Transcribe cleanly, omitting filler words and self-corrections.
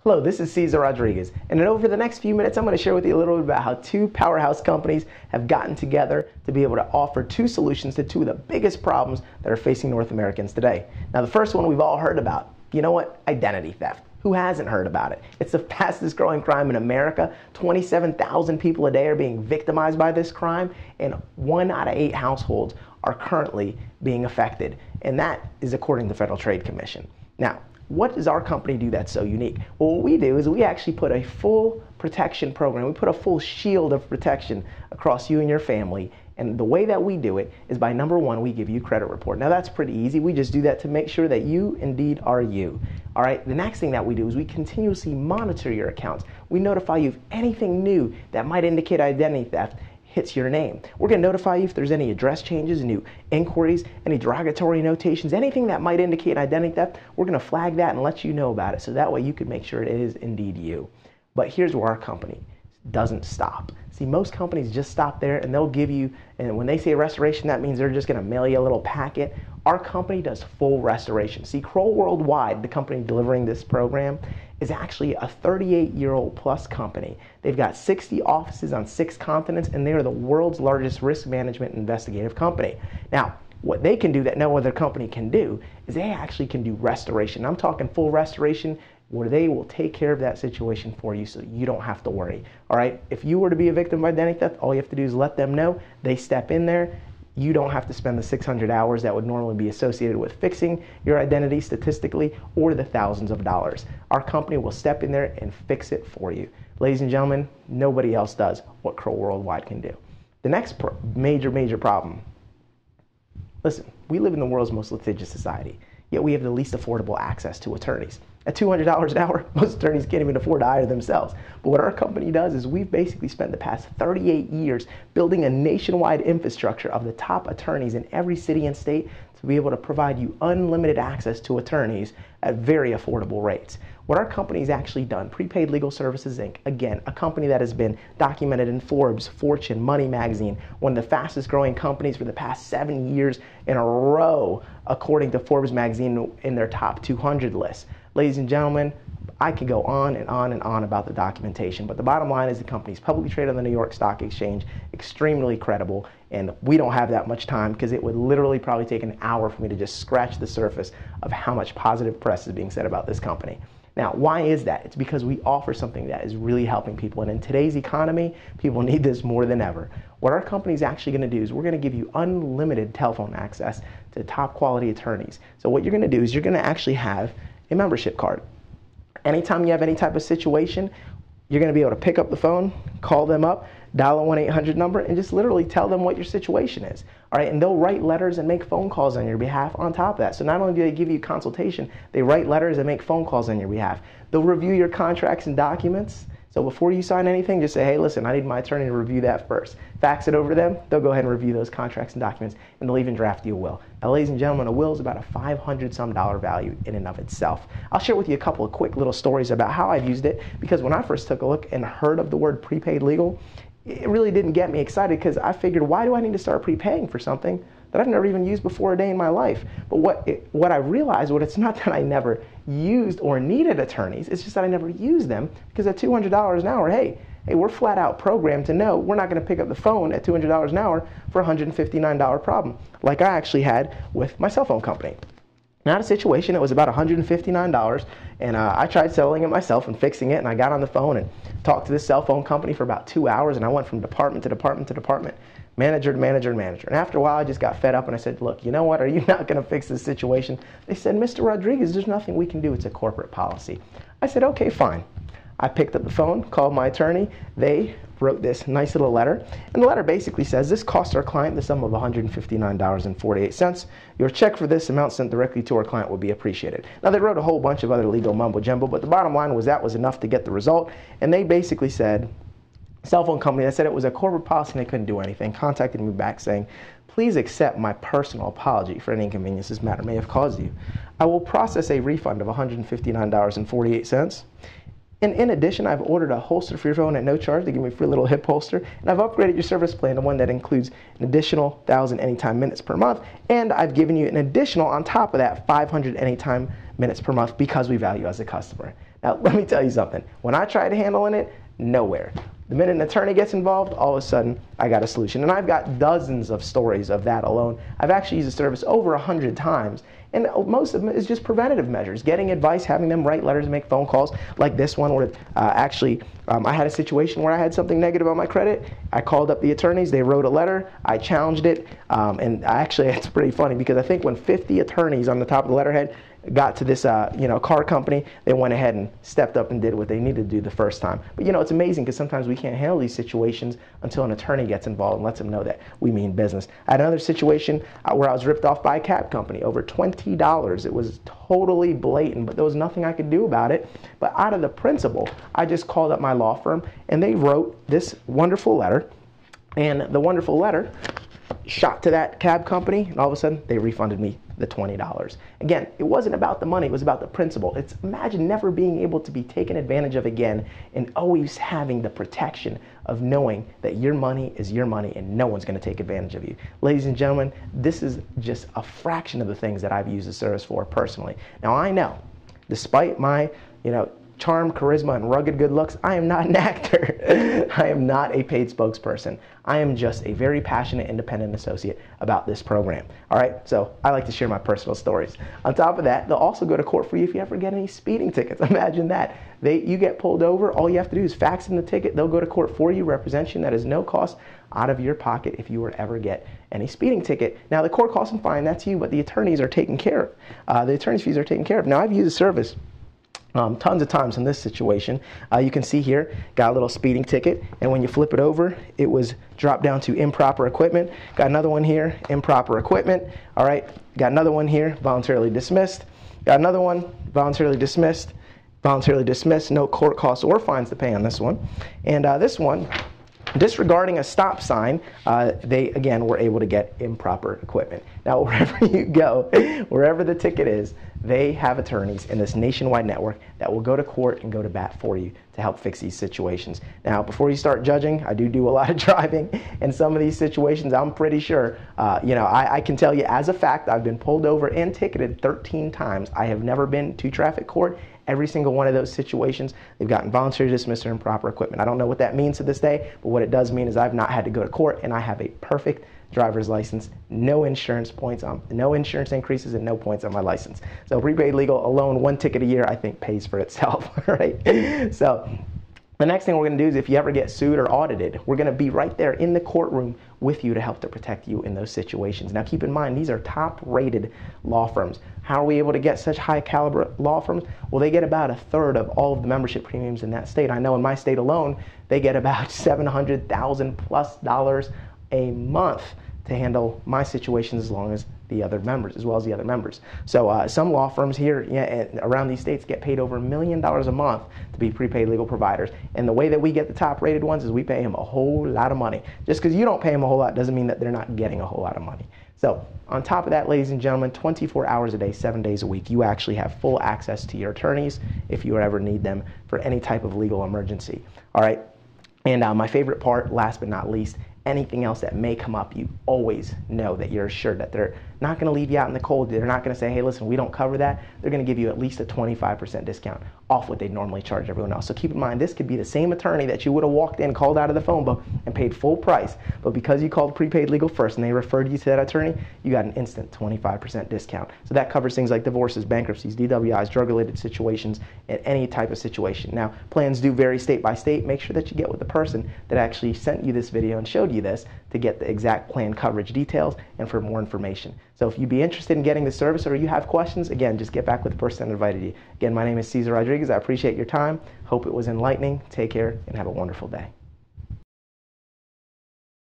Hello, this is Cesar Rodriguez, and over the next few minutes I'm going to share with you a little bit about how two powerhouse companies have gotten together to be able to offer two solutions to two of the biggest problems that are facing North Americans today. Now, the first one we've all heard about. You know what? Identity theft. Who hasn't heard about it? It's the fastest growing crime in America. 27,000 people a day are being victimized by this crime, and 1 out of 8 households are currently being affected, and that is according to the Federal Trade Commission. Now, what does our company do that's so unique? Well, what we do is we actually put a full protection program. We put a full shield of protection across you and your family. And the way that we do it is by, number one, we give you credit report. Now, that's pretty easy. We just do that to make sure that you indeed are you. All right, the next thing that we do is we continuously monitor your accounts. We notify you of anything new that might indicate identity theft hits your name. We're going to notify you if there's any address changes, new inquiries, any derogatory notations, anything that might indicate identity theft. We're going to flag that and let you know about it, so that way you can make sure it is indeed you. But here's where our company doesn't stop. See, most companies just stop there and they'll give you, and when they say restoration, that means they're just going to mail you a little packet. Our company does full restoration. See, Kroll Worldwide, the company delivering this program, is actually a 38-year-old plus company. They've got 60 offices on 6 continents, and they are the world's largest risk management investigative company. Now, what they can do that no other company can do is they actually can do restoration. I'm talking full restoration, where they will take care of that situation for you so you don't have to worry. All right, if you were to be a victim of identity theft, all you have to do is let them know. They step in there. You don't have to spend the 600 hours that would normally be associated with fixing your identity statistically, or the thousands of dollars. Our company will step in there and fix it for you. Ladies and gentlemen, nobody else does what Kroll Worldwide can do. The next major problem. Listen, we live in the world's most litigious society, yet we have the least affordable access to attorneys. At $200 an hour, most attorneys can't even afford to hire themselves. But what our company does is we've basically spent the past 38 years building a nationwide infrastructure of the top attorneys in every city and state to be able to provide you unlimited access to attorneys at very affordable rates. What our company's actually done, Prepaid Legal Services, Inc., again, a company that has been documented in Forbes, Fortune, Money Magazine, one of the fastest growing companies for the past 7 years in a row, according to Forbes Magazine in their top 200 list. Ladies and gentlemen, I could go on and on and on about the documentation, but the bottom line is the company's publicly traded on the New York Stock Exchange, extremely credible, and we don't have that much time because it would literally probably take an hour for me to just scratch the surface of how much positive press is being said about this company. Now, why is that? It's because we offer something that is really helping people, and in today's economy, people need this more than ever. What our company is actually going to do is we're going to give you unlimited telephone access to top quality attorneys. So what you're going to do is you're going to actually have a membership card. Anytime you have any type of situation, you're going to be able to pick up the phone, call them up, dial a 1-800 number, and just literally tell them what your situation is. All right, and they'll write letters and make phone calls on your behalf on top of that. So not only do they give you consultation, they write letters and make phone calls on your behalf. They'll review your contracts and documents. So before you sign anything, just say, hey, listen, I need my attorney to review that first. Fax it over to them. They'll go ahead and review those contracts and documents, and they'll even draft you a will. Now, ladies and gentlemen, a will is about a $500-some value in and of itself. I'll share with you a couple of quick little stories about how I've used it, because when I first took a look and heard of the word prepaid legal, it really didn't get me excited, because I figured, why do I need to start prepaying for something that I've never even used before a day in my life? But what I realized, it's not that I never used or needed attorneys, it's just that I never used them, because at $200 an hour, hey, we're flat out programmed to know we're not going to pick up the phone at $200 an hour for a $159 problem, like I actually had with my cell phone company. Not a situation, it was about $159, and I tried selling it myself and fixing it, and I got on the phone and talked to this cell phone company for about 2 hours, and I went from department to department to department, manager to manager to manager. And after a while, I just got fed up, and I said, look, you know what, are you not going to fix this situation? They said, Mr. Rodriguez, there's nothing we can do, it's a corporate policy. I said, okay, fine. I picked up the phone, called my attorney. They wrote this nice little letter, and the letter basically says, this cost our client the sum of $159.48. Your check for this amount sent directly to our client would be appreciated. Now, they wrote a whole bunch of other legal mumbo jumbo, but the bottom line was that was enough to get the result, and they basically said, cell phone company that said it was a corporate policy and they couldn't do anything, contacted me back saying, please accept my personal apology for any inconvenience this matter may have caused you. I will process a refund of $159.48. And in addition, I've ordered a holster for your phone at no charge to give me a free little hip holster. And I've upgraded your service plan to one that includes an additional 1,000 anytime minutes per month. And I've given you an additional, on top of that, 500 anytime minutes per month because we value you as a customer. Now, let me tell you something. When I tried handling it, nowhere. The minute an attorney gets involved, all of a sudden, I got a solution. And I've got dozens of stories of that alone. I've actually used the service over 100 times. And most of them is just preventative measures, getting advice, having them write letters, make phone calls, like this one where I had a situation where I had something negative on my credit. I called up the attorneys, they wrote a letter, I challenged it, and actually it's pretty funny because I think when 50 attorneys on the top of the letterhead got to this car company, they went ahead and stepped up and did what they needed to do the first time. But it's amazing because sometimes we can't handle these situations until an attorney gets involved and lets them know that we mean business. I had another situation where I was ripped off by a cab company, over $20. It was totally blatant, but there was nothing I could do about it. But out of the principle, I just called up my law firm and they wrote this wonderful letter, and the wonderful letter shot to that cab company, and all of a sudden they refunded me the $20. Again, it wasn't about the money, it was about the principle. Imagine never being able to be taken advantage of again and always having the protection of knowing that your money is your money and no one's going to take advantage of you. Ladies and gentlemen, this is just a fraction of the things that I've used the service for personally. Now I know, despite my, charm, charisma, and rugged good looks, I am not an actor. I am not a paid spokesperson. I am just a very passionate independent associate about this program. All right, so I like to share my personal stories. On top of that, they'll also go to court for you if you ever get any speeding tickets. Imagine that. You get pulled over, all you have to do is fax in the ticket. They'll go to court for you, represent you, and that is no cost out of your pocket if you were to ever get any speeding ticket. Now, the court costs and fine, that's you, but the attorneys are taken care of. The attorney's fees are taken care of. Now, I've used the service tons of times in this situation. You can see here, got a little speeding ticket, and when you flip it over, it was dropped down to improper equipment. Got another one here, improper equipment. All right, got another one here, voluntarily dismissed. Got another one, voluntarily dismissed, no court costs or fines to pay on this one. And this one, disregarding a stop sign, they again were able to get improper equipment. Now, wherever you go, wherever the ticket is, they have attorneys in this nationwide network that will go to court and go to bat for you to help fix these situations. Now, before you start judging, I do a lot of driving, and some of these situations, I'm pretty sure, I can tell you as a fact, I've been pulled over and ticketed 13 times. I have never been to traffic court. Every single one of those situations, they've gotten voluntary dismissal or improper equipment. I don't know what that means to this day, but what it does mean is I've not had to go to court, and I have a perfect driver's license, no insurance points, no insurance increases, and no points on my license. So prepaid legal alone, one ticket a year, I think pays for itself, right? So the next thing we're going to do is if you ever get sued or audited, we're going to be right there in the courtroom with you to help to protect you in those situations. Now keep in mind, these are top-rated law firms. How are we able to get such high-caliber law firms? Well, they get about 1/3 of all of the membership premiums in that state. I know in my state alone, they get about $700,000+ a month to handle my situations as well as the other members. So some law firms here around these states get paid over $1 million a month to be prepaid legal providers. And the way that we get the top rated ones is we pay them a whole lot of money. Just because you don't pay them a whole lot doesn't mean that they're not getting a whole lot of money. So on top of that, ladies and gentlemen, 24 hours a day, 7 days a week, you actually have full access to your attorneys if you ever need them for any type of legal emergency. All right. And my favorite part, last but not least, anything else that may come up, you always know that you're assured that they're not going to leave you out in the cold. They're not going to say, hey, listen, we don't cover that. They're going to give you at least a 25% discount off what they normally charge everyone else. So keep in mind, this could be the same attorney that you would have walked in, called out of the phone book, and paid full price. But because you called prepaid legal first and they referred you to that attorney, you got an instant 25% discount. So that covers things like divorces, bankruptcies, DWIs, drug-related situations, and any type of situation. Now, plans do vary state by state. Make sure that you get with the person that actually sent you this video and showed you this to get the exact plan coverage details and for more information. So if you'd be interested in getting the service or you have questions, again, just get back with the person that invited you. Again, my name is Cesar Rodriguez. I appreciate your time. Hope it was enlightening. Take care and have a wonderful day.